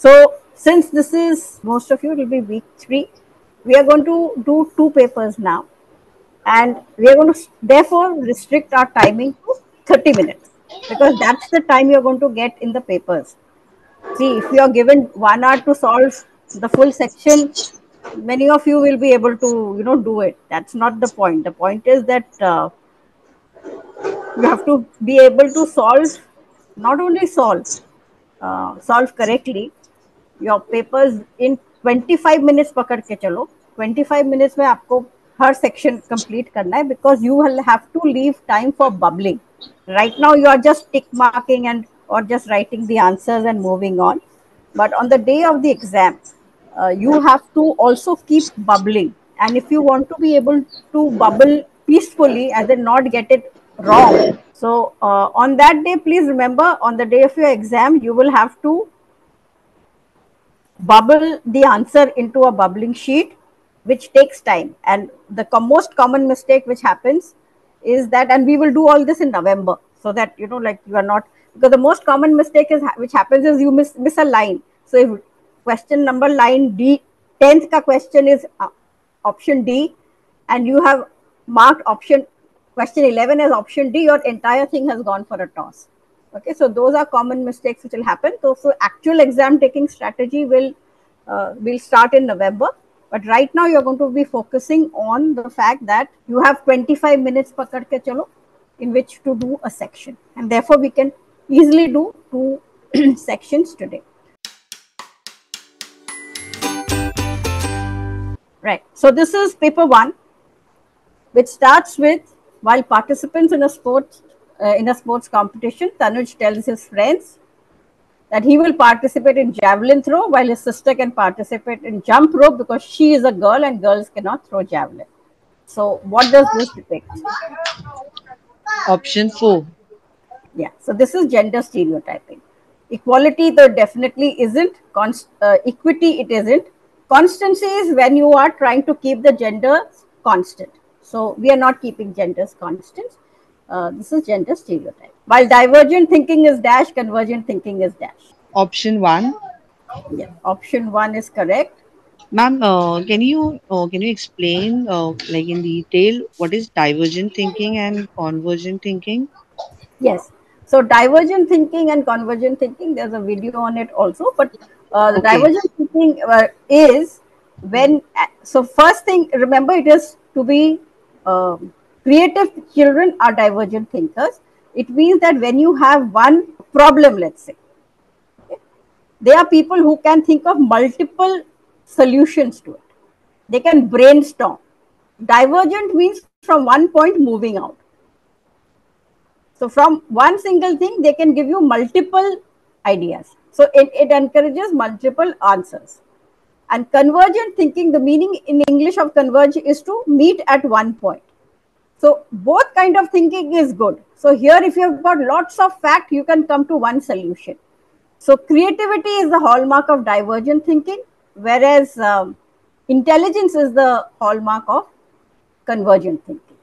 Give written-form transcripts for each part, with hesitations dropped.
So since this is, most of you, it will be week 3, we are going to do 2 papers now, and we are going to therefore restrict our timing to 30 minutes, because that's the time you're going to get in the papers. See, if you are given 1 hour to solve the full section, many of you will be able to, do it. That's not the point. The point is that you have to be able to solve, not only solve correctly your papers in 25 minutes. पकड़ के चलो, 25 minutes में आपको हर section complete करना है, because you will have to leave time for bubbling. Right now you are just tick marking and or just writing the answers and moving on, but on the day of the exam, you have to also keep bubbling. And if you want to be able to bubble peacefully, as in not get it wrong, so on that day, please remember, on the day of your exam, you will have to bubble the answer into a bubbling sheet, which takes time. And the most common mistake which happens is that, and we will do all this in November, so that, like, you are not, because the most common mistake is which happens is you miss a line. So if question number line D, 10th ka question is option D, and you have marked question 11 as option D, your entire thing has gone for a toss. Okay, so those are common mistakes which will happen. So actual exam taking strategy will start in November. But right now you're going to be focusing on the fact that you have 25 minutes pakad ke chalo, in which to do a section, and therefore we can easily do 2 sections today. Right. So this is paper 1, which starts with, while participants in a sports competition, Tanuj tells his friends that he will participate in javelin throw, while his sister can participate in jump rope because she is a girl and girls cannot throw javelin. So what does this depict? Option 4. Yeah. So this is gender stereotyping. Equality, though, definitely isn't. Equity, it isn't. Constancy is when you are trying to keep the genders constant. So we are not keeping genders constant. This is gender stereotype. While divergent thinking is dash, convergent thinking is dash. Option 1. Yeah, option 1 is correct. Ma'am, can you explain like in detail what is divergent thinking and convergent thinking? Yes. So divergent thinking and convergent thinking, there's a video on it also. But the Okay. divergent thinking is when, so first thing, remember, it is to be creative children are divergent thinkers. It means that when you have one problem, let's say, okay, they are people who can think of multiple solutions to it. They can brainstorm. Divergent means from one point moving out. So from one single thing, they can give you multiple ideas. So it encourages multiple answers. And convergent thinking, the meaning in English of converge is to meet at one point. So both kind of thinking is good. So here, if you have got lots of fact, you can come to one solution. So creativity is the hallmark of divergent thinking, whereas intelligence is the hallmark of convergent thinking.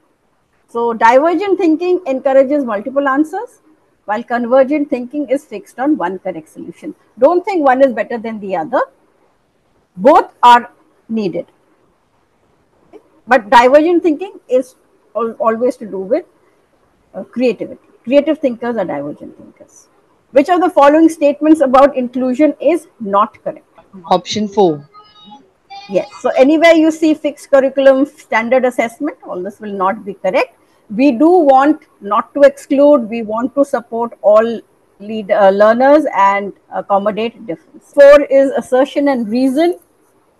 So divergent thinking encourages multiple answers, while convergent thinking is fixed on one correct solution. Don't think one is better than the other. Both are needed. But divergent thinking is always to do with creativity. Creative thinkers are divergent thinkers. Which of the following statements about inclusion is not correct? Option 4. Yes. So anywhere you see fixed curriculum, standard assessment, all this will not be correct. We do want not to exclude. We want to support all learners and accommodate difference. 4 is assertion and reason.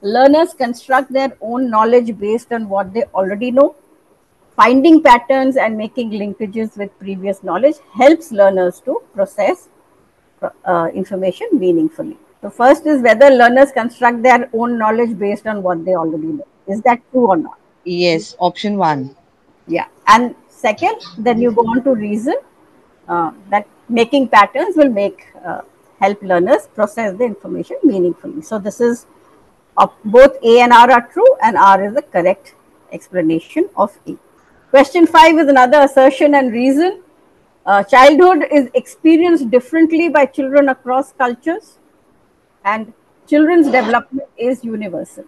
Learners construct their own knowledge based on what they already know. Finding patterns and making linkages with previous knowledge helps learners to process information meaningfully. So first is whether learners construct their own knowledge based on what they already know. Is that true or not? Yes, option 1. Yeah. And second, then you go on to reason that making patterns will help learners process the information meaningfully. So this is both A and R are true, and R is the correct explanation of A. Question 5 is another assertion and reason. Childhood is experienced differently by children across cultures. and children's development is universal.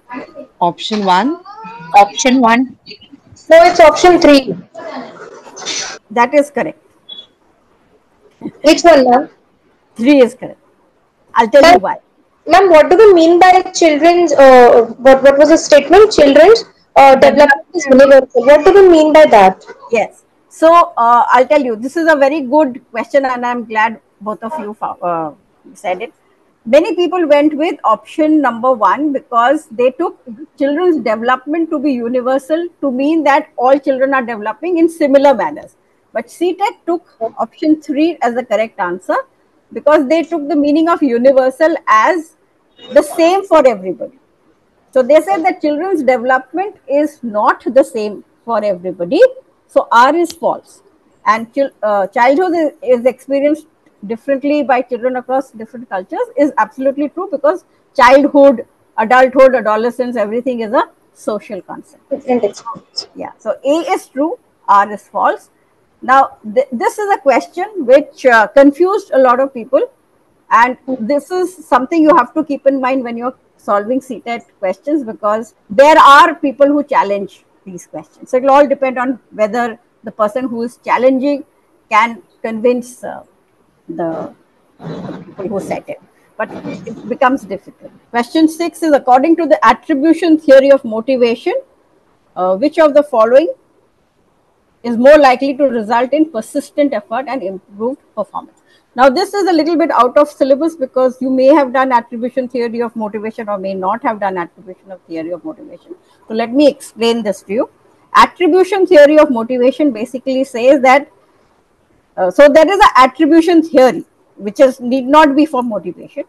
Option one. Option 1. No, it's option 3. That is correct. Which one, ma'am? 3 is correct. I'll tell you Ma'am, why. ma'am, what do we mean by children's, what was the statement? Children's development is Development. universal. What do we mean by that? Yes. So I'll tell you, this is a very good question, and I'm glad both of you said it. Many people went with option number 1 because they took children's development to be universal to mean that all children are developing in similar manners. But CTET took option 3 as the correct answer because they took the meaning of universal as the same for everybody. So they said that children's development is not the same for everybody. So R is false. And childhood is experienced differently by children across different cultures is absolutely true because childhood, adulthood, adolescence, everything is a social concept. Different experience. Yeah. So A is true, R is false. Now, this is a question which confused a lot of people. And this is something you have to keep in mind when you're solving CTET questions because there are people who challenge these questions. So it will all depend on whether the person who is challenging can convince the people who set it. But it becomes difficult. Question 6 is according to the attribution theory of motivation, which of the following is more likely to result in persistent effort and improved performance? Now, this is a little bit out of syllabus because you may have done attribution theory of motivation or may not have done attribution of theory of motivation. So, let me explain this to you. Attribution theory of motivation basically says that, so there is an attribution theory which is need not be for motivation.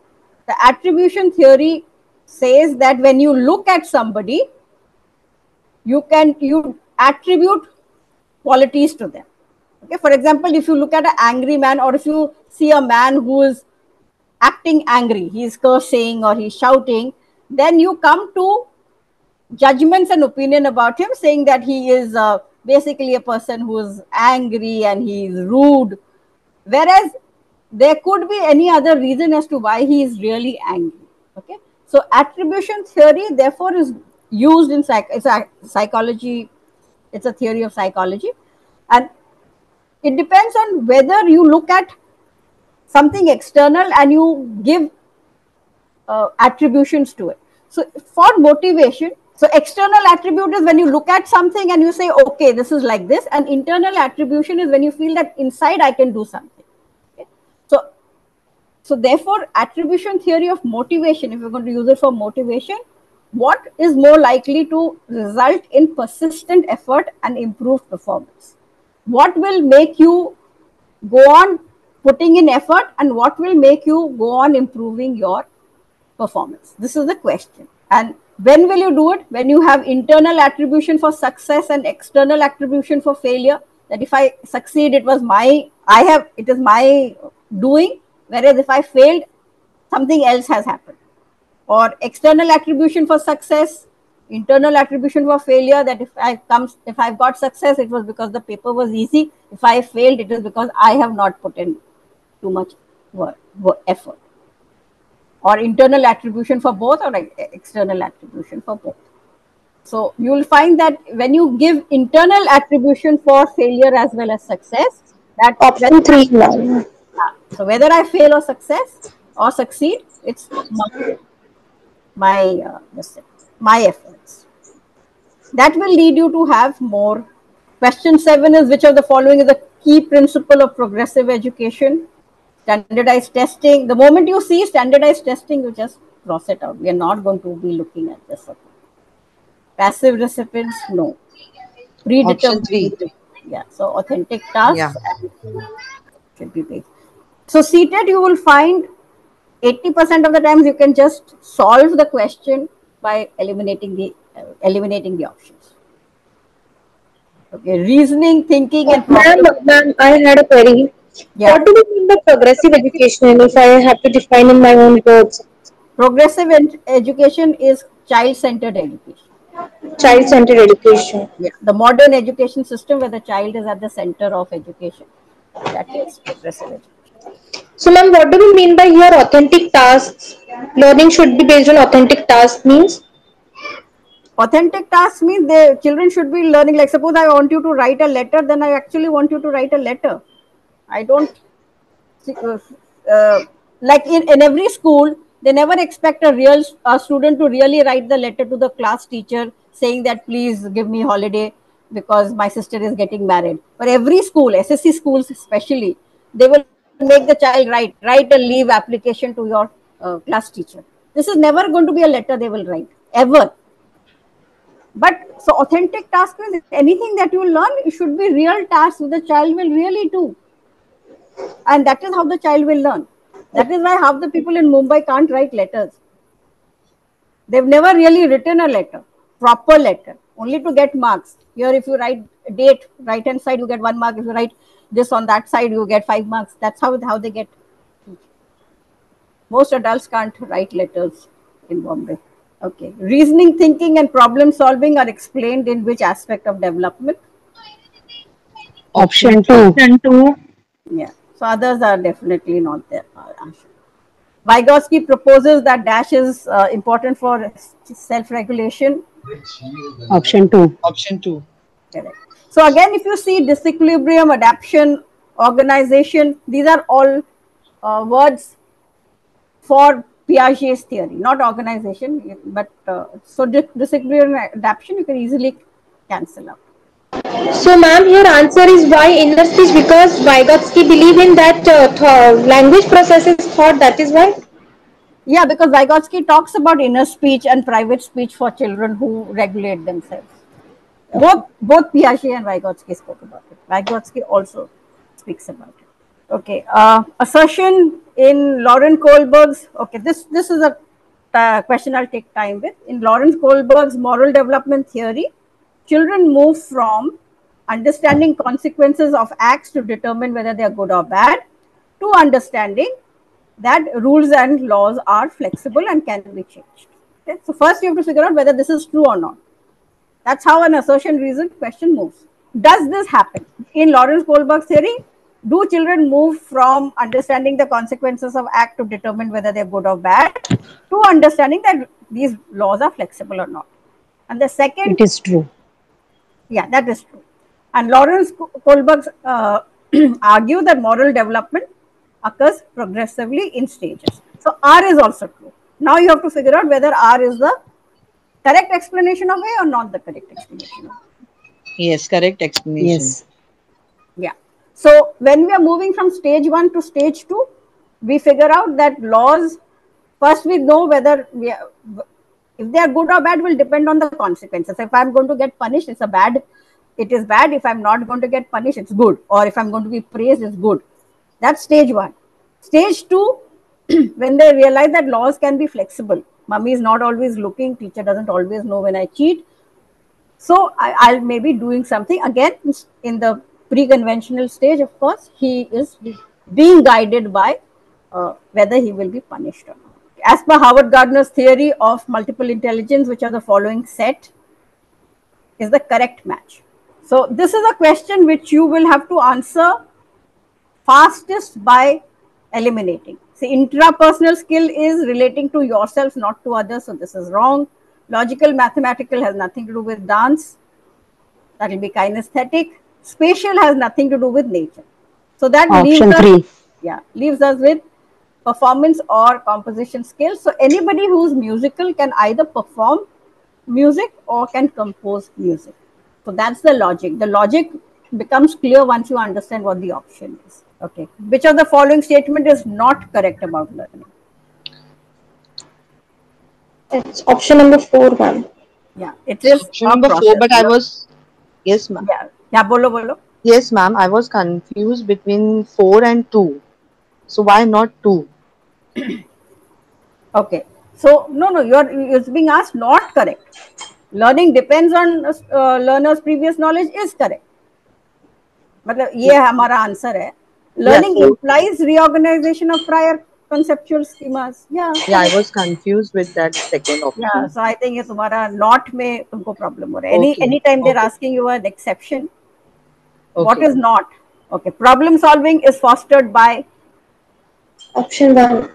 The attribution theory says that when you look at somebody, you attribute qualities to them. Okay, for example, if you look at an angry man or if you see a man who is acting angry, he is cursing or he's shouting, then you come to judgments and opinion about him saying that he is basically a person who is angry and he is rude, whereas there could be any other reason as to why he is really angry. Okay, so attribution theory therefore is used in psychology. It's a theory of psychology, and it depends on whether you look at something external and you give attributions to it. So for motivation, so external attribute is when you look at something and you say, okay, this is like this, and internal attribution is when you feel that inside I can do something. Okay? So therefore, attribution theory of motivation, if you're going to use it for motivation, what is more likely to result in persistent effort and improved performance? What will make you go on putting in effort and what will make you go on improving your performance? This is the question. And when will you do it? When you have internal attribution for success and external attribution for failure. That if I succeed, it is my doing, whereas if I failed, something else has happened. Or external attribution for success, internal attribution for failure, that if I've got success, it was because the paper was easy. If I failed, it is because I have not put in too much effort. Or internal attribution for both or external attribution for both. So you will find that when you give internal attribution for failure as well as success, that option 3 now. So whether I fail or succeed, it's my efforts. That will lead you to have more. Question 7 is which of the following is the key principle of progressive education? Standardized testing. The moment you see standardized testing, you just cross it out. We are not going to be looking at this. Passive recipients, no. Option 3. Yeah, so authentic tasks Yeah. should be based. So CTET, you will find 80% of the times you can just solve the question by eliminating the options. Okay, reasoning, thinking, and Ma'am, I had a query. Yeah. What do we mean by progressive education if I have to define in my own words? Progressive education is child-centered education. Child-centered education. Yeah. The modern education system where the child is at the center of education. That is progressive education. So, ma'am, what do we mean by here authentic tasks? Learning should be based on authentic tasks means? Authentic tasks means the children should be learning. Like suppose I want you to write a letter, then I actually want you to write a letter. I don't uh, uh, like in every school they never expect a real student to really write the letter to the class teacher saying that please give me holiday because my sister is getting married. For every school, SSC schools especially, they will make the child write a leave application to your class teacher. This is never going to be a letter they will write ever. But so authentic task means anything that you learn, it should be real tasks the child will really do. And that is how the child will learn. That is why half the people in Mumbai can't write letters. They've never really written a letter, proper letter, only to get marks. Here, if you write date, right hand side, you get 1 mark. If you write this on that side, you get 5 marks. That's how they get. Most adults can't write letters in Bombay. Okay. Reasoning, thinking, and problem solving are explained in which aspect of development? Option Option 2. Option two. Yeah. So others are definitely not there. Vygotsky proposes that dash is important for self-regulation. Option 2. Option two. Correct. So again, if you see disequilibrium, adaptation, organization, these are all words for Piaget's theory, not organization, but so disequilibrium and adaptation you can easily cancel out. So, ma'am, here answer is why inner speech, because Vygotsky believe in that language processes thought. That is why. Yeah, because Vygotsky talks about inner speech and private speech for children who regulate themselves. Both Piaget and Vygotsky spoke about it. Vygotsky also speaks about it. Okay, assertion in Lauren Kohlberg's. Okay, this is a question I'll take time with. In Lawrence Kohlberg's moral development theory, children move from understanding consequences of acts to determine whether they are good or bad, to understanding that rules and laws are flexible and can be changed. Okay? So first you have to figure out whether this is true or not. That's how an assertion reason question moves. Does this happen? In Lawrence Kohlberg's theory, do children move from understanding the consequences of act to determine whether they're good or bad, to understanding that these laws are flexible or not? And the second, It is true. yeah, that is true. And Lawrence Kohlberg argue that moral development occurs progressively in stages. So R is also true. Now you have to figure out whether R is the correct explanation of A or not the correct explanation of A. Yes, correct explanation. Yes. Yeah. So when we are moving from stage 1 to stage 2, we figure out that laws, first we know whether if they are good or bad will depend on the consequences. If I'm going to get punished, it is bad. If I'm not going to get punished, it's good. Or if I'm going to be praised, it's good. That's stage 1. Stage 2, when they realize that laws can be flexible. Mummy is not always looking, teacher doesn't always know when I cheat. So I'll maybe doing something. Again, in the pre-conventional stage, of course, he is being guided by whether he will be punished or not. As per Howard Gardner's theory of multiple intelligence, which are the following set, is the correct match. So this is a question which you will have to answer fastest by eliminating. See, intrapersonal skill is relating to yourself, not to others. So this is wrong. Logical, mathematical has nothing to do with dance. That will be kinesthetic. Spatial has nothing to do with nature. So that Option 3. leaves us with performance or composition skills. So anybody who's musical can either perform music or can compose music. So that's the logic. The logic becomes clear once you understand what the option is. Okay. Which of the following statement is not correct about learning? It's option number 4, ma'am. Yeah, it is Option number 4, but I was, yes, ma'am. Yeah, bolo. Yes, ma'am. I was confused between 4 and 2. So why not 2? Okay. So no, you're being asked not correct. Learning depends on learner's previous knowledge is correct. मतलब ये हमारा answer है. Learning implies reorganization of prior conceptual schemas. Yeah, I was confused with that second option. Yeah, so I think ये तुम्हारा not में तुमको problem हो रहा है. Anytime they're asking you an exception, what is not? Okay, problem solving is fostered by Option 1.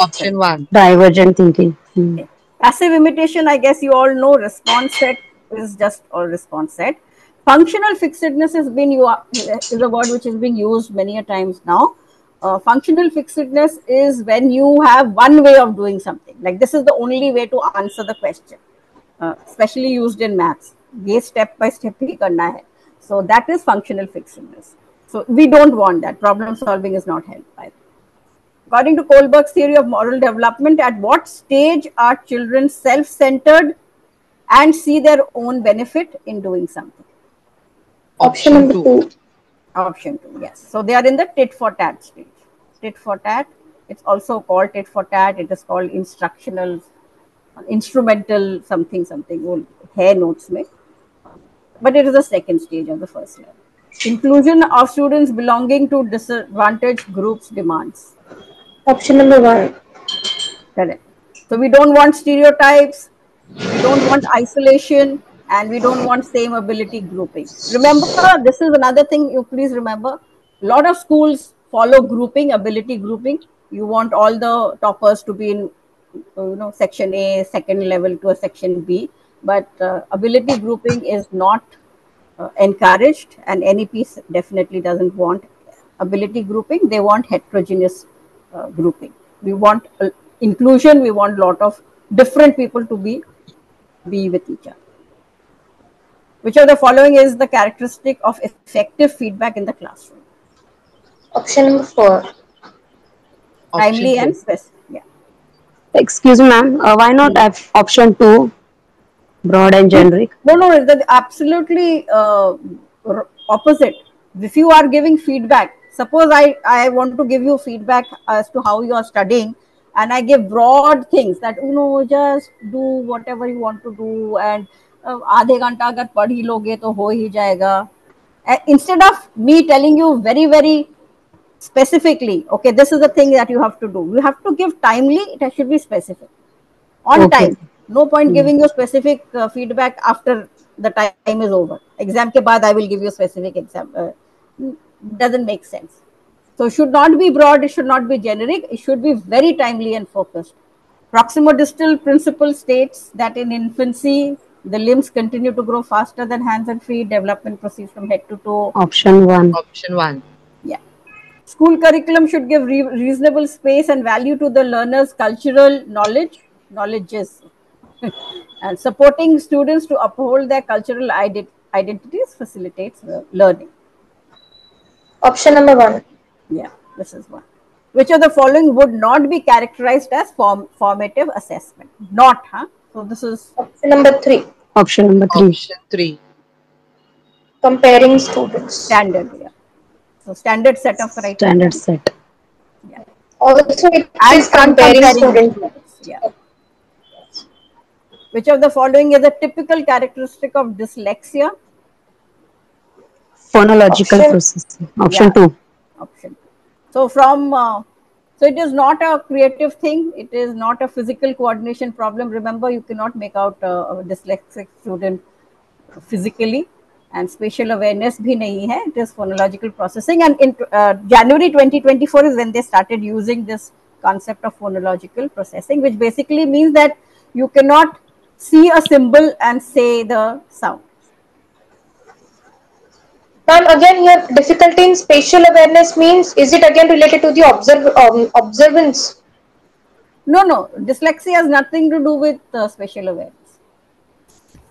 Option one. Divergent thinking. Okay. Passive imitation, I guess you all know, response set is just a response set. Functional fixedness is a word which is being used many a times now. Functional fixedness is when you have one way of doing something. Like this is the only way to answer the question, especially used in maths. ये step by step ही करना है. So that is functional fixedness. So we don't want that. Problem solving is not helped by that. According to Kohlberg's theory of moral development, at what stage are children self-centered and see their own benefit in doing something? Option number 2. Option 2, yes. So they are in the tit for tat stage. Tit for tat, it's also called tit for tat. It is called instructional, instrumental something, वो है notes में. But it is the second stage of the first level. Inclusion of students belonging to disadvantaged groups demands. Option number 1. Correct. So we don't want stereotypes, we don't want isolation, and we don't want same ability grouping. Remember, this is another thing you please remember. A lot of schools follow grouping, ability grouping. You want all the toppers to be in, section A, second level to a section B. But ability grouping is not encouraged, and NEP definitely doesn't want ability grouping. They want heterogeneous grouping. We want inclusion. We want a lot of different people to be with each other. Which of the following is the characteristic of effective feedback in the classroom? Option number 4. Timely and specific. Yeah. Excuse me, ma'am. Why not option 2? Broad and generic. No, it's absolutely opposite. If you are giving feedback, suppose I want to give you feedback as to how you are studying, and I give broad things that just do whatever you want to do, and आधे घंटा अगर पढ़ ही लोगे तो हो ही जाएगा. Instead of me telling you very, very specifically, okay, this is the thing that you have to do. You have to give timely, it should be specific. On time. No point giving you specific feedback after the time is over. Exam ke baad I will give you specific exam. Doesn't make sense. So it should not be broad, it should not be generic, it should be very timely and focused. Proximodistal principle states that in infancy, the limbs continue to grow faster than hands and feet, development proceeds from head to toe. Option 1. Option 1. Yeah. School curriculum should give reasonable space and value to the learner's cultural knowledges, and supporting students to uphold their cultural identities facilitates learning. Option number 1. Yeah, this is one. Which of the following would not be characterized as formative assessment? Not, huh? So this is option number 3. Option number 3. Option 3. Comparing students. Standard, yeah. So standard set of criteria. Standard set. Yeah. Also, it is comparing students. Yeah. Which of the following is a typical characteristic of dyslexia? Phonological processing. Option 2. Option. So so it is not a creative thing. It is not a physical coordination problem. Remember, you cannot make out a dyslexic student physically, and spatial awareness bhi nahi hai. It is phonological processing. And in January 2024 is when they started using this concept of phonological processing, which basically means that you cannot see a symbol and say the sound. Ma'am, again here difficulty in spatial awareness means, is it again related to the observance? No. Dyslexia has nothing to do with spatial awareness.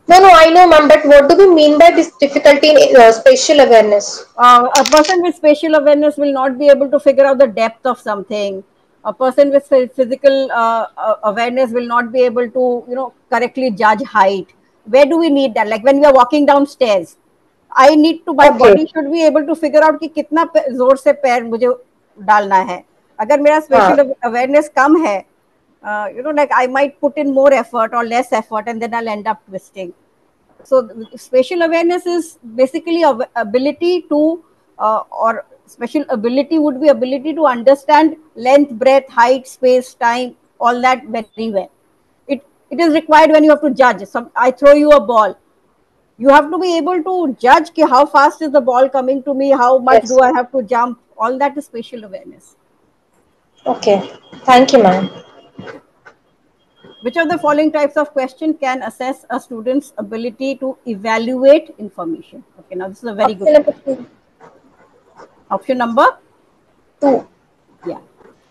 No, I know, ma'am, but what do we mean by this difficulty in spatial awareness? A person with spatial awareness will not be able to figure out the depth of something. A person with physical awareness will not be able to, correctly judge height. Where do we need that? Like when we are walking downstairs, I need to, my body should be able to figure out कि कितना जोर से पैर मुझे डालना है. अगर मेरा spatial awareness कम है, like I might put in more effort or less effort, and then I'll end up twisting. So spatial awareness is basically ability to, or special ability would be ability to understand length, breadth, height, space, time, all that very well. It is required when you have to judge. I throw you a ball. You have to be able to judge how fast is the ball coming to me, how much do I have to jump. All that is spatial awareness. Okay. Thank you, ma'am. Which of the following types of question can assess a student's ability to evaluate information? Okay, now this is a very good Option number question. two. Option number, Two. yeah.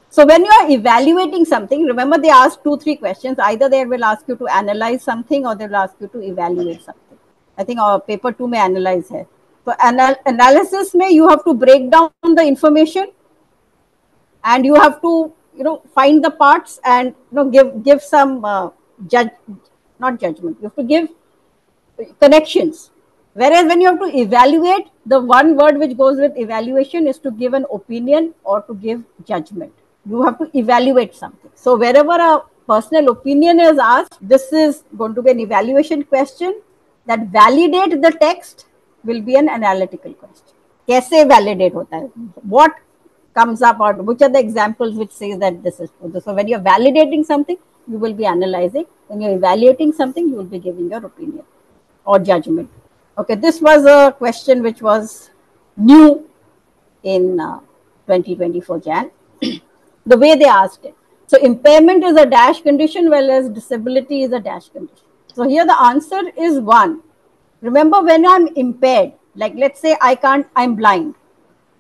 So when you are evaluating something, remember they ask 2, 3 questions. Either they will ask you to analyze something or they will ask you to evaluate something. I think our paper 2 may analyze hai. So analysis may you have to break down the information and you have to find the parts and give some judge not judgment. You have to give connections. Whereas when you have to evaluate, the one word which goes with evaluation is to give an opinion or to give judgment. You have to evaluate something. So wherever a personal opinion is asked, this is going to be an evaluation question. That validate the text will be an analytical question. कैसे validate होता है? What comes up or which are the examples which says that this is true? So when you're validating something, you will be analyzing. When you're evaluating something, you will be giving your opinion or judgment. Okay, this was a question which was new in 2024 Jan. The way they asked it. So impairment is a dash condition, whereas disability is a dash condition. So here the answer is 1. Remember, when I'm impaired, like let's say I'm blind.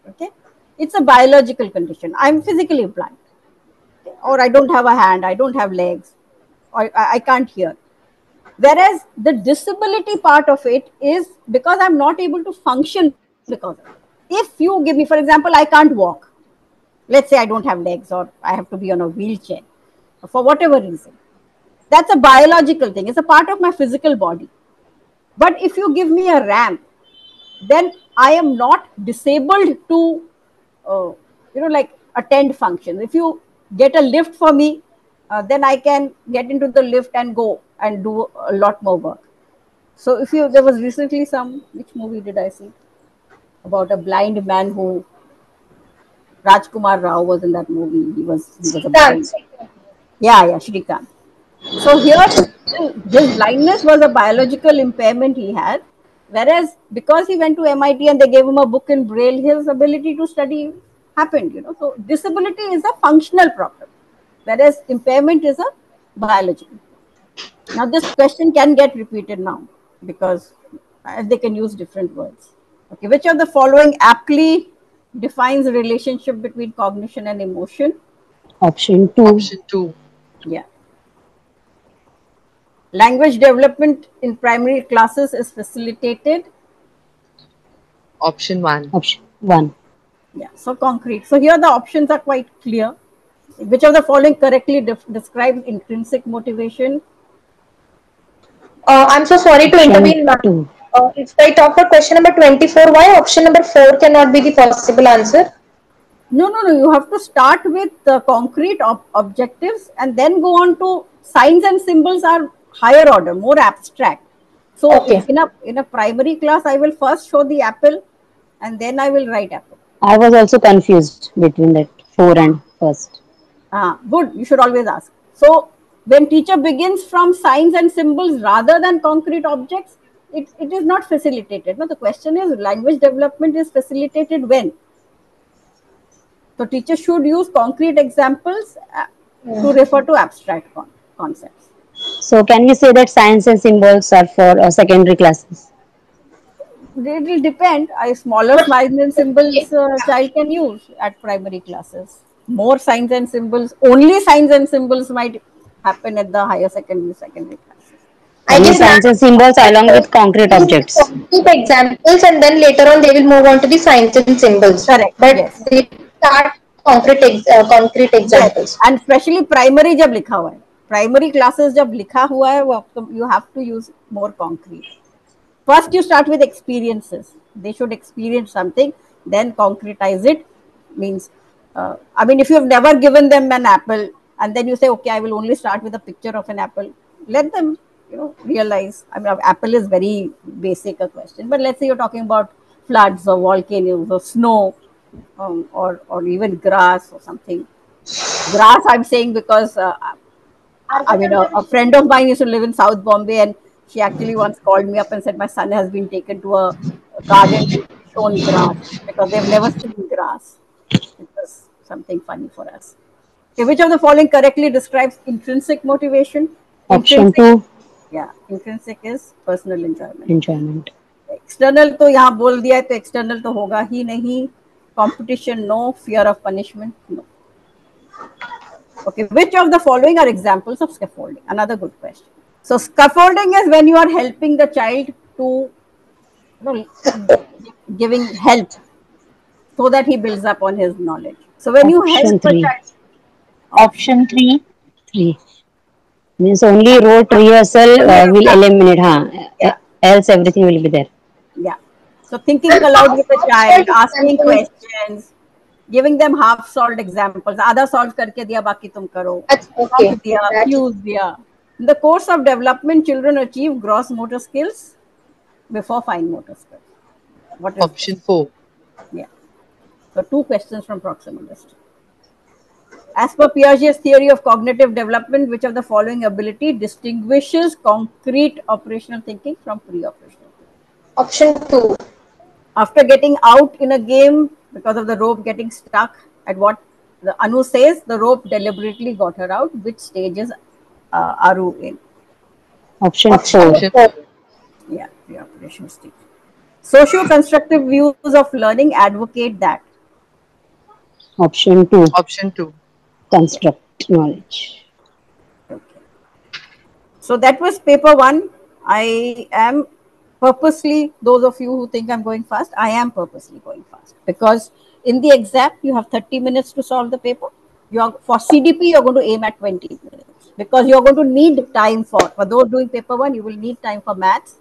Okay, it's a biological condition. I'm physically blind, okay? Or I don't have a hand, I don't have legs, or I can't hear. Whereas the disability part of it is because I'm not able to function because of it. If you give me, for example, I can't walk. Let's say I don't have legs or I have to be on a wheelchair for whatever reason. That's a biological thing. It's a part of my physical body. But if you give me a ramp, then I am not disabled to, like attend functions. If you get a lift for me, then I can get into the lift and go and do a lot more work. So there was recently which movie did I see? About a blind man who, Rajkumar Rao was in that movie. He was a blind. Dance. Yeah, Shrikant. So here, his blindness was a biological impairment he had, whereas because he went to MIT and they gave him a book in Braille, his ability to study happened. So disability is a functional problem, whereas impairment is a biological. Now this question can get repeated now because they can use different words. Okay, which of the following aptly defines the relationship between cognition and emotion? Option 2. Option 2. Yeah. Language development in primary classes is facilitated. Option 1. Option 1. Yeah, so concrete. So here the options are quite clear. Which of the following correctly describes intrinsic motivation? I'm so sorry to Option intervene, ma'am. 2. If I talk about question number 24, why option number 4 cannot be the possible answer? No. You have to start with the concrete objectives and then go on to signs and symbols are higher order, more abstract. So Okay. in a primary class, I will first show the apple and then I will write apple. I was also confused between that 4 and first. Good. You should always ask. So when teacher begins from signs and symbols rather than concrete objects, it is not facilitated. No, the question is language development is facilitated when? So teacher should use concrete examples to refer to abstract concepts. So can we say that science and symbols are for secondary classes? It will depend. A smaller signs and symbols child can use at primary classes. More signs and symbols, only signs and symbols might happen at the higher secondary classes. I Only guess science and symbols along with concrete objects. concrete examples, and then later on they will move on to the signs and symbols. Correct. But Yes. they start concrete Yes. examples. And especially primary जब लिखा हुआ है, primary classes जब लिखा हुआ है, you have to use more concrete. First, you start with experiences. They should experience something, then concretize it. Means, if you have never given them an apple and then you say, okay, I will only start with a picture of an apple, let them, realize. Apple is very basic a question, but let's say you're talking about floods or volcanoes or snow, or even grass or something. Grass, I'm saying because a friend of mine used to live in South Bombay, and she actually once called me up and said my son has been taken to a garden to be shown grass because they've never seen grass. It was something funny for us. Okay, which of the following correctly describes intrinsic motivation? Option Intrinsic, 2, yeah, intrinsic is personal enjoyment. enjoyment. External तो यहाँ बोल दिया है तो external तो होगा ही नहीं. Competition no, fear of punishment no. Okay, which of the following are examples of scaffolding? Another good question. So scaffolding is when you are helping the child to, giving help so that he builds up on his knowledge. So when you help Option a 3. child, Option 3. 3 means only rote rehearsal will eliminate. Yeah. Else everything will be there. yeah. So thinking aloud with the child, asking questions, giving them half solved examples. आधा solve करके दिया, बाकी तुम करो. Okay. दिया, cues दिया. In the course of development, children achieve gross motor skills before fine motor skills. What is Option 4. Yeah. So 2 questions from proximal distance. As per Piaget's theory of cognitive development, which of the following ability distinguishes concrete operational thinking from pre-operational thinking? Option 2. After getting out in a game because of the rope getting stuck, at what the Anu says, the rope deliberately got her out. Which stage is Aru in? Option 4. Option 4. Yeah, pre-operational stage. Socio-constructive views of learning advocate that. Option 2. Option 2. Construct knowledge. Okay. So that was paper 1. I am purposely, those of you who think I'm going fast, I am purposely going fast because in the exam you have 30 minutes to solve the paper. For CDP you're going to aim at 20 minutes because you're going to need time for those doing paper 1 you will need time for maths,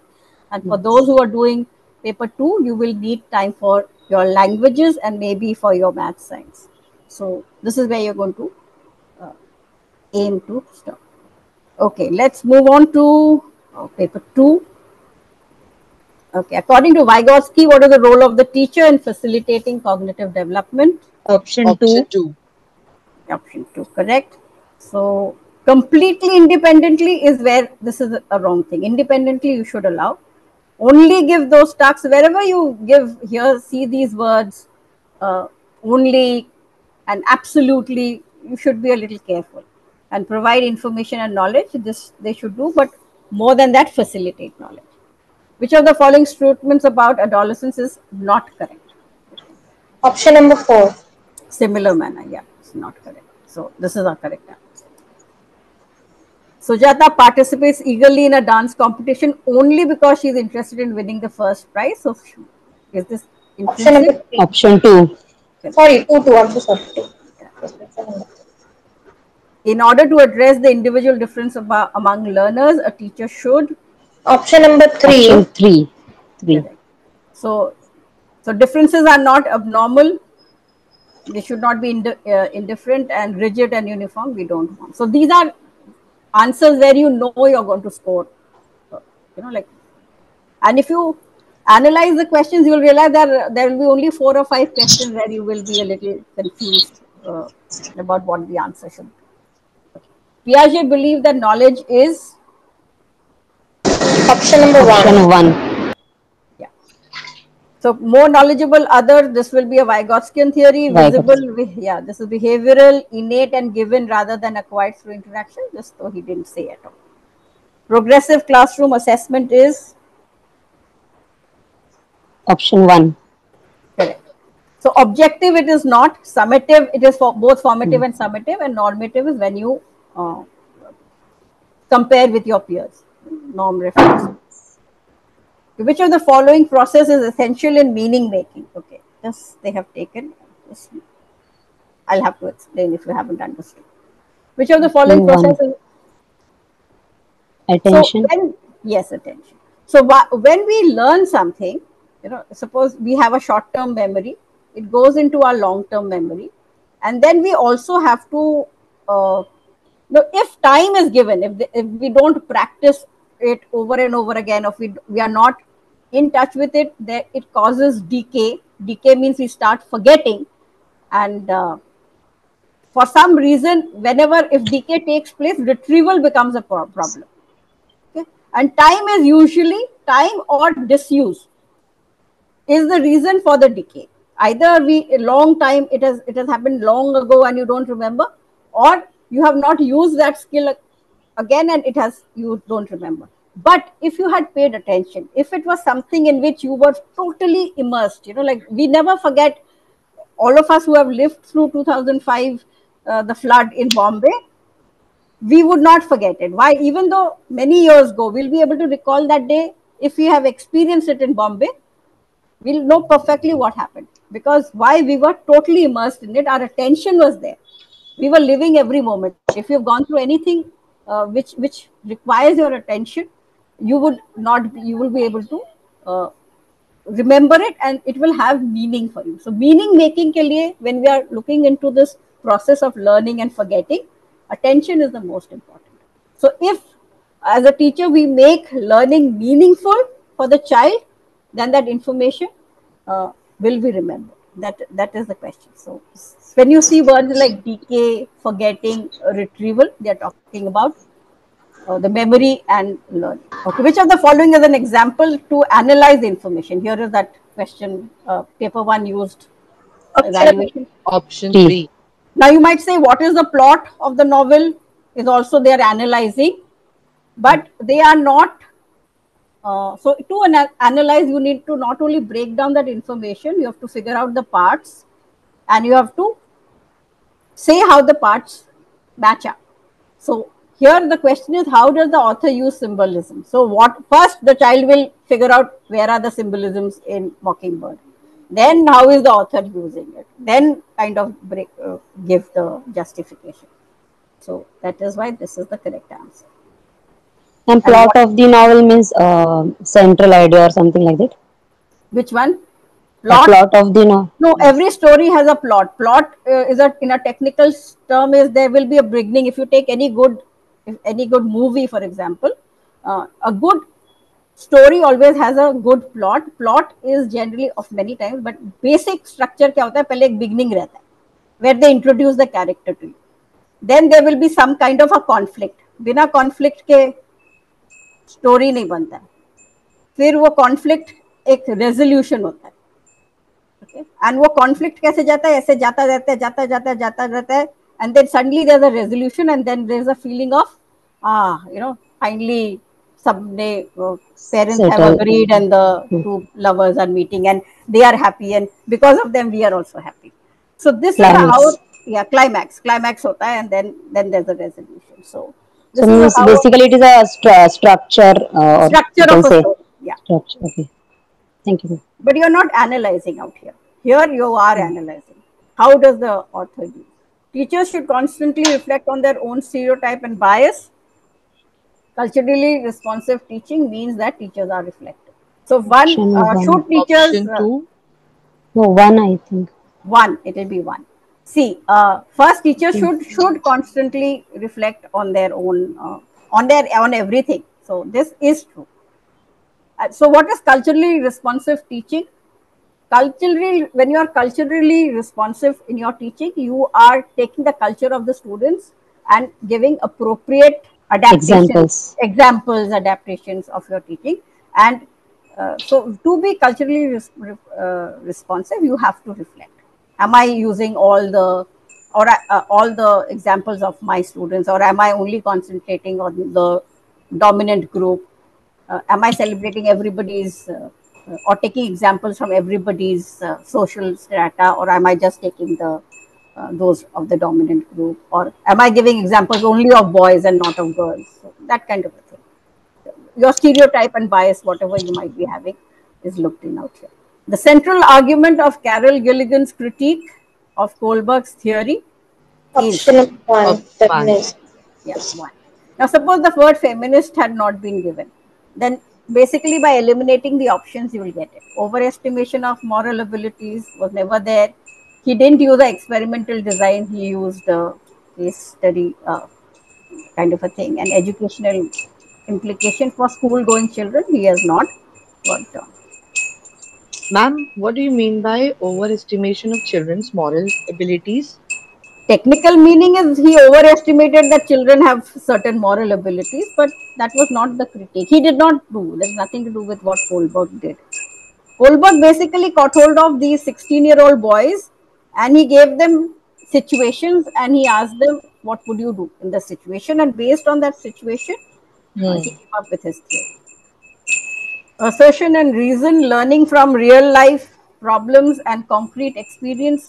and for those who are doing paper 2 you will need time for your languages and maybe for your math science. So this is where you're going to aim to stop. Okay, let's move on to paper 2. Okay, according to Vygotsky, what is the role of the teacher in facilitating cognitive development? Option 2. Option 2, correct. So completely independently is where this is a wrong thing. Independently you should allow. Only give those tasks wherever you give here, see these words, only and absolutely, you should be a little careful and provide information and knowledge. This they should do, but more than that, facilitate knowledge. Which of the following statements about adolescence is not correct? Option number 4. Similar manner, yeah, it's not correct. So this is our correct answer. Sujata participates eagerly in a dance competition only because she is interested in winning the first prize. So is this Option number intrinsic? 3. Option 2. Sorry, 2, I'm so sorry. 2. In order to address the individual difference among learners, a teacher should. Option number 3. Option 3. 3. Correct. So differences are not abnormal. They should not be indifferent, and rigid and uniform we don't want. So these are answers where you know you're going to score. And if you analyze the questions, you will realize that there will be only 4 or 5 questions where you will be a little confused about what the answer should be. Piaget believed that knowledge is. Option number 1. Option 1. Yeah. So more knowledgeable other, this will be a Vygotskian theory. Visible, yeah, this is behavioral, innate and given rather than acquired through interaction. This though he didn't say at all. Progressive classroom assessment is. Option 1. Correct. So objective it is not, summative it is for both formative and summative, and normative is when you compare with your peers. Norm reference. Which of the following process is essential in meaning making? Okay, this they have taken. I'll have to explain if you haven't understood. Which of the following processes? Attention. So yes, attention. So when we learn something, suppose we have a short-term memory, it goes into our long-term memory, and then we also have to, if time is given, if we don't practice it over and over again, if we are not in touch with it, it causes decay. Decay means we start forgetting, and for some reason, if decay takes place, retrieval becomes a problem. Okay? And time is usually time or disuse is the reason for the decay. Either long time it has happened long ago and you don't remember, or you have not used that skill again and you don't remember. But if you had paid attention, if it was something in which you were totally immersed, like we never forget, all of us who have lived through 2005, the flood in Bombay, we would not forget it. Why? Even though many years ago, we'll be able to recall that day. If we have experienced it in Bombay, we'll know perfectly what happened. Because why? We were totally immersed in it. Our attention was there. We were living every moment. If you've gone through anything which requires your attention, you will be able to remember it, and it will have meaning for you. So meaning making ke liye, when we are looking into this process of learning and forgetting, attention is the most important. So if as a teacher we make learning meaningful for the child, then that information will be remembered. That is the question. So when you see words like decay, forgetting, retrieval, they are talking about the memory and learning. Okay, which of the following is an example to analyze the information? Here is that question, paper 1 used evaluation. Option 3. Now you might say, what is the plot of the novel? Is also they are analyzing, but they are not. So to analyze, you need to not only break down that information, you have to figure out the parts, and you have to say how the parts match up. So here the question is, how does the author use symbolism? So first the child will figure out where are the symbolisms in Mockingbird. Then how is the author using it? Then kind of give the justification. So that is why this is the correct answer. And plot of the novel means central idea or something like that. Which one? Plot of the novel. No, every story has a plot. Plot is in a technical term is there will be a beginning. If you take any good movie, for example, a good story always has a good plot. Plot is generally of many times, but basic structure क्या होता है? पहले एक beginning रहता है, where they introduce the character to you. Then there will be some kind of a conflict. बिना conflict के story नहीं बनता है. फिर वो conflict एक resolution होता है. Okay? And वो conflict कैसे जाता है? ऐसे जाता रहता है, and then suddenly there's a resolution, and then there's a feeling of finally सबने parents have agreed, and the two lovers are meeting, and they are happy, and because of them we are also happy. So this climax. is how climax होता है, and then there's a resolution. So this is basically it is a structure of a story. Yeah. Structure. Okay. Thank you. But you're not analyzing out here. Here you are analyzing. How does the author do? Teachers should constantly reflect on their own stereotype and bias. Culturally responsive teaching means that teachers are reflective. So should teachers... Option 2? No, 1 I think. 1, it will be 1. See, first teachers should constantly reflect on their own, on everything. So this is true. So what is culturally responsive teaching? When you are culturally responsive in your teaching, you are taking the culture of the students and giving appropriate adaptations, adaptations of your teaching. And so to be culturally responsive, you have to reflect. Am I using all the examples of my students, or am I only concentrating on the dominant group? Am I celebrating everybody's or taking examples from everybody's social strata, or am I just taking those of the dominant group, or am I giving examples only of boys and not of girls? So that kind of a thing. Your stereotype and bias, whatever you might be having, is looked in out here. The central argument of Carol Gilligan's critique of Kohlberg's theory is feminist. Yes, 1. Now suppose the word feminist had not been given, then basically by eliminating the options you will get it. Overestimation of moral abilities was never there. He didn't use the experimental design, he used a case study kind of a thing. And educational implication for school going children, he has not worked on. Ma'am, what do you mean by overestimation of children's moral abilities? Technical meaning is he overestimated that children have certain moral abilities, but that was not the critique. He did not do. There's nothing to do with what Kohlberg did. Kohlberg basically caught hold of these 16-year-old boys, and he gave them situations, and he asked them, what would you do in the situation? And based on that situation, he came up with his theory. Assertion and reason, learning from real life problems and concrete experience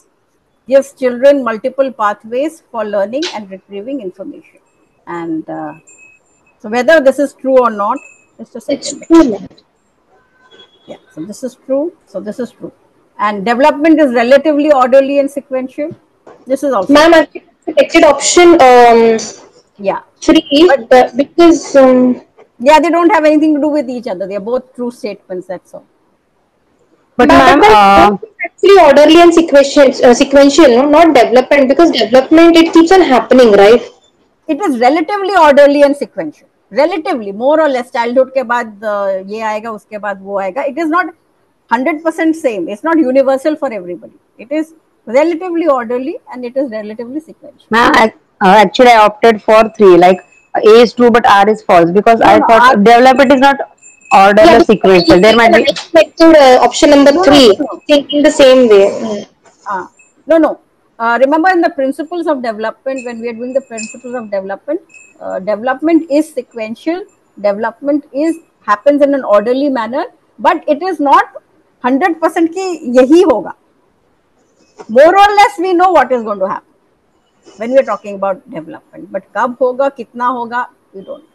gives children multiple pathways for learning and retrieving information. And so whether this is true or not, just a It's second. true, ma'am. Yeah, so this is true. So this is true. And development is relatively orderly and sequential. This is also Ma'am, I selected option yeah. 3 because Yeah, they don't have anything to do with each other. They are both true statements. That's all. But ma'am, ma'am, it's actually orderly and sequential, no? Not development, because development it keeps on happening, right? It is relatively orderly and sequential. Relatively, more or less. Childhood के बाद ये आएगा, उसके बाद वो आएगा. It is not 100% same. It's not universal for everybody. It is relatively orderly and it is relatively sequential. ma'am, actually I opted for 3. Like A is true, but R is false because I thought development is not order Yeah, or sequential. There might I be. selected option number No, 3, no. thinking the same way. No. Remember in the principles of development, when we are doing the principles of development, development is sequential. Development is happens in an orderly manner, but it is not 100% कि यही होगा. More or less, we know what is going to happen when we are talking about development. But कब होगा, कितना होगा, we don't know.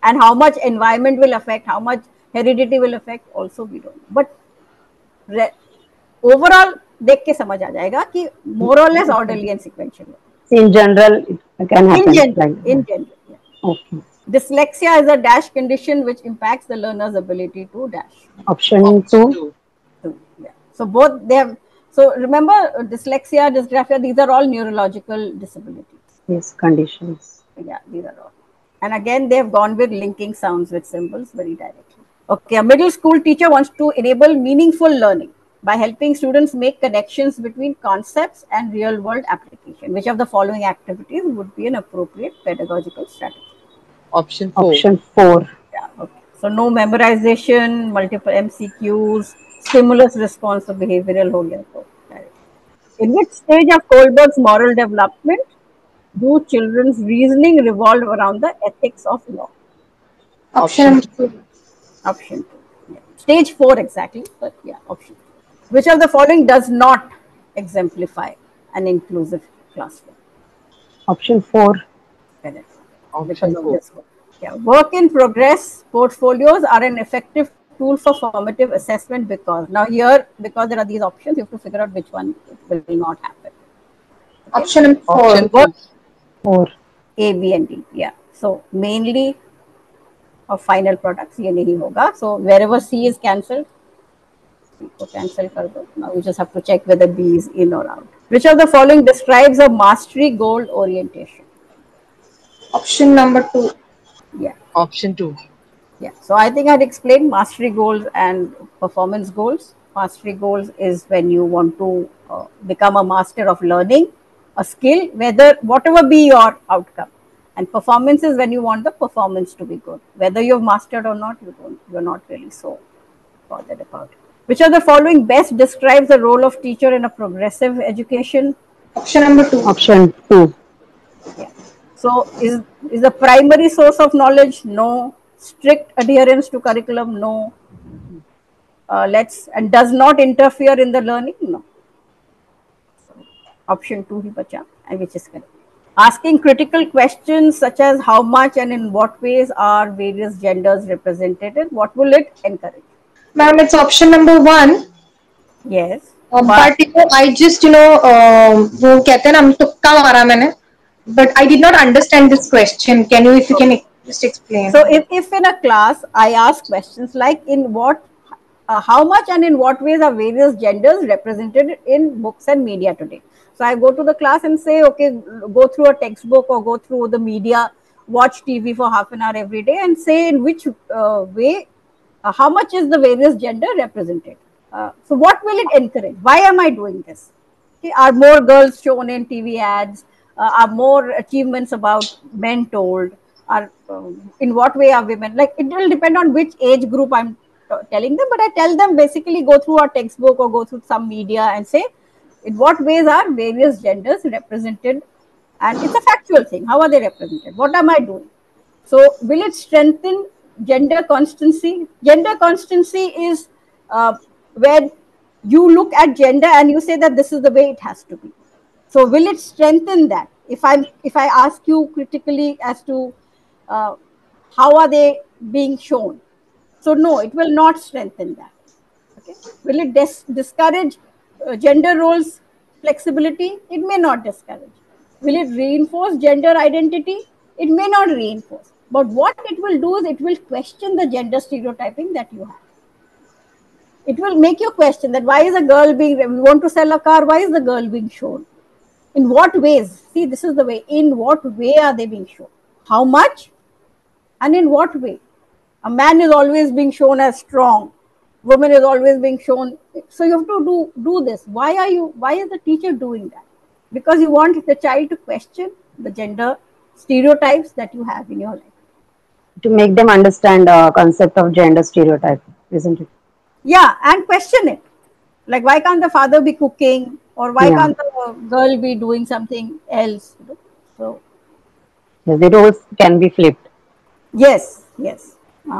And how much environment will affect, how much heredity will affect, also we don't know. But overall देख के समझ आ जाएगा कि more or less orderly and sequential. In general, it can happen. In general, yeah. Okay. Dyslexia is a dash condition which impacts the learner's ability to dash. Option 2. Yeah. So both they have. So remember, dyslexia, dysgraphia, these are all neurological disabilities. Yes, conditions. Yeah, these are all. And again, they have gone with linking sounds with symbols very directly. Okay, a middle school teacher wants to enable meaningful learning by helping students make connections between concepts and real world application. Which of the following activities would be an appropriate pedagogical strategy? Option 4. Option 4. Yeah, okay. So no memorization, multiple MCQs, stimulus response or behavioral हो गया तो. In which stage of Kohlberg's moral development do children's reasoning revolve around the ethics of law? Option 2. Option 2. Yeah. Stage 4 exactly, but yeah, option 2. Which of the following does not exemplify an inclusive classroom? Option 4. Correct. Option 4. Yeah. Work in progress portfolios are an effective tool for formative assessment because now here, because there are these options, you have to figure out which one will not happen. Okay. Option 4. Option 4. A, B, and D. Yeah. So mainly of final products, ये नहीं होगा. So wherever C is cancelled, C को cancel कर दो. Now we just have to check whether B is in or out. Which of the following describes a mastery goal orientation? Option number 2. Yeah. Option 2. Yeah. So I think I'd explained mastery goals and performance goals. Mastery goals is when you want to become a master of learning a skill, whatever be your outcome. And performance is when you want the performance to be good. Whether you've mastered or not, you're not really so bothered about it. Which of the following best describes the role of teacher in a progressive education? Option number 2. Option 2. Yeah. So is the primary source of knowledge? No. Strict adherence to curriculum? No. And does not interfere in the learning? No. So, option 2 ही बचा, and which is correct. Asking critical questions such as how much and in what ways are various genders represented, what will it encourage? Ma'am, it's option number 1. Yes. But I just वो कहते हैं ना हम तुक्का मारा मैंने, but I did not understand this question. If you can just explain. So if in a class I ask questions like how much and in what ways are various genders represented in books and media today? So I go to the class and say, okay, go through a textbook or go through the media, watch TV for half an hour every day and say in which way, how much is the various gender represented? So what will it encourage? Why am I doing this? Okay, are more girls shown in TV ads? Are more achievements about men told? In what way are women? Like it will depend on which age group I'm telling them, but I tell them basically go through a textbook or go through some media and say in what ways are various genders represented And it's a factual thing. How are they represented? What am I doing? So will it strengthen gender constancy? Gender constancy is where you look at gender and you say that this is the way it has to be. So will it strengthen that? If I ask you critically as to how are they being shown? So no, it will not strengthen that. Okay. Will it discourage gender roles flexibility? It may not discourage. Will it reinforce gender identity? It may not reinforce. But what it will do is it will question the gender stereotyping that you have. It will make you question that why is a girl being, we want to sell a car, why is the girl being shown? In what ways? See, this is the way. In what way are they being shown? How much? And in what way? A man is always being shown as strong. Woman is always being shown. So you have to do this. Why is the teacher doing that? Because you want the child to question the gender stereotypes that you have in your life. To make them understand concept of gender stereotype, isn't it? Yeah, and question it. Like, why can't the father be cooking? Or why can't the girl be doing something else? So, yes, the roles can be flipped. Yes.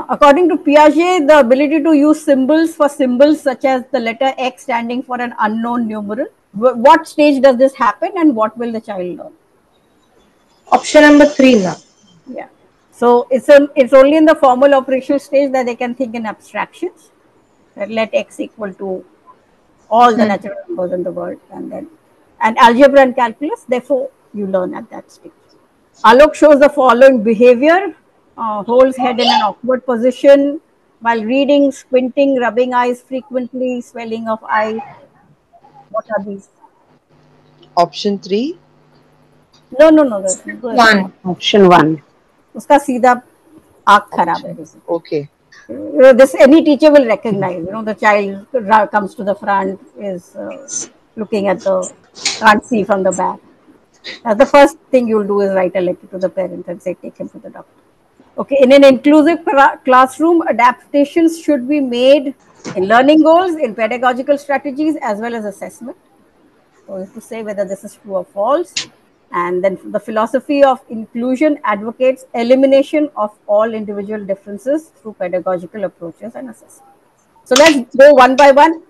According to Piaget, the ability to use symbols for symbols such as the letter X standing for an unknown numeral. What stage does this happen and what will the child learn? Option number 3 now. Yeah. So it's only in the formal operational stage that they can think in abstractions. That let X equal to all the natural numbers in the world, and algebra and calculus. Therefore, you learn at that stage. Alok shows the following behavior: holds head in an awkward position while reading, squinting, rubbing eyes frequently, swelling of eyes. What are these? Option 3. No. 1. Option 1. उसका सीधा आँख खराब है. Okay. This any teacher will recognize. The child comes to the front, is looking at can't see from the back. The first thing you'll do is write a letter to the parents and say, take him to the doctor. Okay, in an inclusive classroom, adaptations should be made in learning goals, in pedagogical strategies, as well as assessment. So you have to say whether this is true or false. And then the philosophy of inclusion advocates elimination of all individual differences through pedagogical approaches and assessment. So let's go one by one.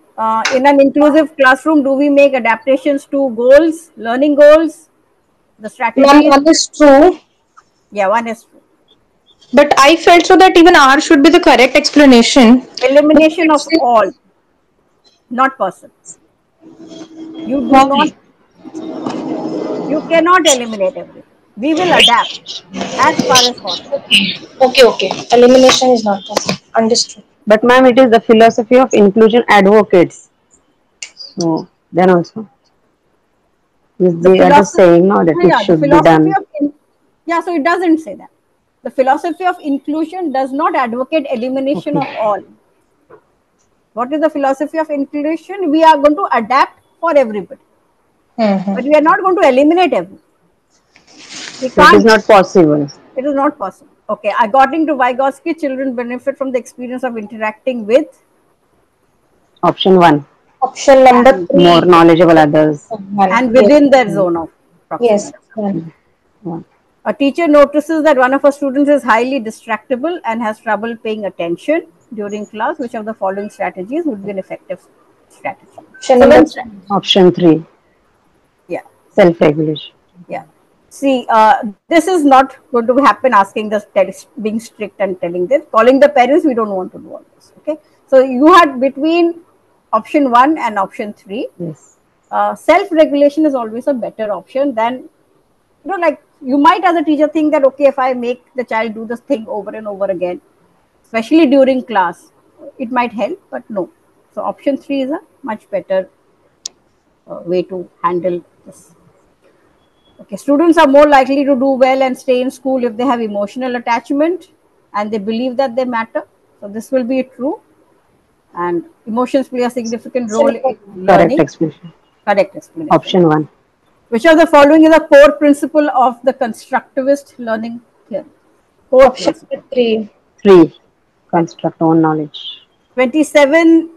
In an inclusive classroom, do we make adaptations to goals, learning goals, the strategy? One is true. Yeah, one is true. But I felt so that even R should be the correct explanation. Elimination of all, not person. You do not. You cannot eliminate everything. We will adapt as far as possible. Okay. Elimination is not possible. Understood. But ma'am, it is the philosophy of inclusion advocates. So then also, they are just saying no that it should be done. So it doesn't say that. The philosophy of inclusion does not advocate elimination of all. What is the philosophy of inclusion? We are going to adapt for everybody. But we are not going to eliminate everything. It is not possible. It is not possible. Okay, according to Vygotsky, children benefit from the experience of interacting with Option 1. Option number 3. More knowledgeable others. And within their zone of proximity. Yes. A teacher notices that one of her students is highly distractible and has trouble paying attention during class. Which of the following strategies would be an effective strategy? Option 3. Yeah. Self-regulation. Yeah. See, this is not going to happen asking the being strict and telling this. Calling the parents, we don't want to do all this. Okay. So you had between option 1 and option 3. Yes. Self-regulation is always a better option than, like you might as a teacher think that, okay, if I make the child do this thing over and over again, especially during class, it might help, but no. So option 3 is a much better way to handle this. Okay, students are more likely to do well and stay in school if they have emotional attachment and they believe that they matter. So this will be true. And emotions play a significant role in learning. Correct explanation. Option 1. Which of the following is a core principle of the constructivist learning theory? Option 3. 3. Construct own knowledge. 27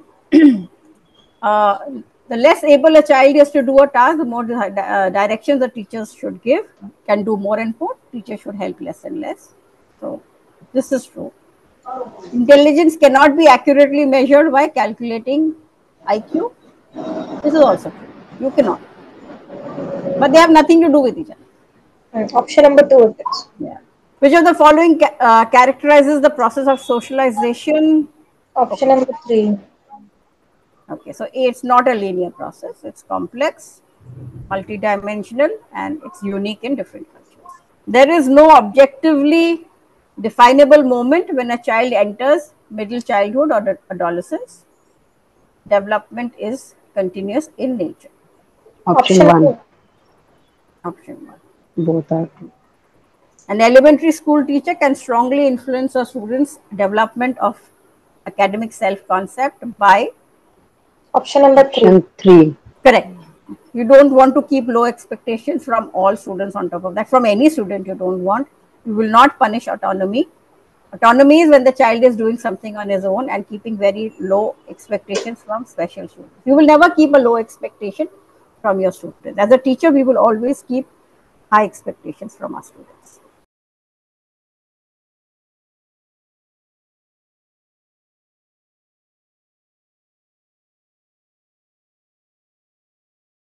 The less able a child is to do a task, the more directions the teachers should give. Can do more input, teacher should help less and less. So this is true. Intelligence cannot be accurately measured by calculating IQ. This is also true. You cannot. But they have nothing to do with each other. Option number 2 it is. Yeah. Which of the following characterizes the process of socialization? Option number 3. Okay, so it's not a linear process. It's complex, multidimensional, and it's unique in different cultures. There is no objectively definable moment when a child enters middle childhood or adolescence. Development is continuous in nature. Option 1. Option 1. Both are true. An elementary school teacher can strongly influence a student's development of academic self-concept by Option number 3. Option 3. correct. You don't want to keep low expectations from all students on top of that. From any student you don't want. You will not punish autonomy. Autonomy is when the child is doing something on his own and keeping very low expectations from special students. You will never keep a low expectation from your students. As a teacher, we will always keep high expectations from our students.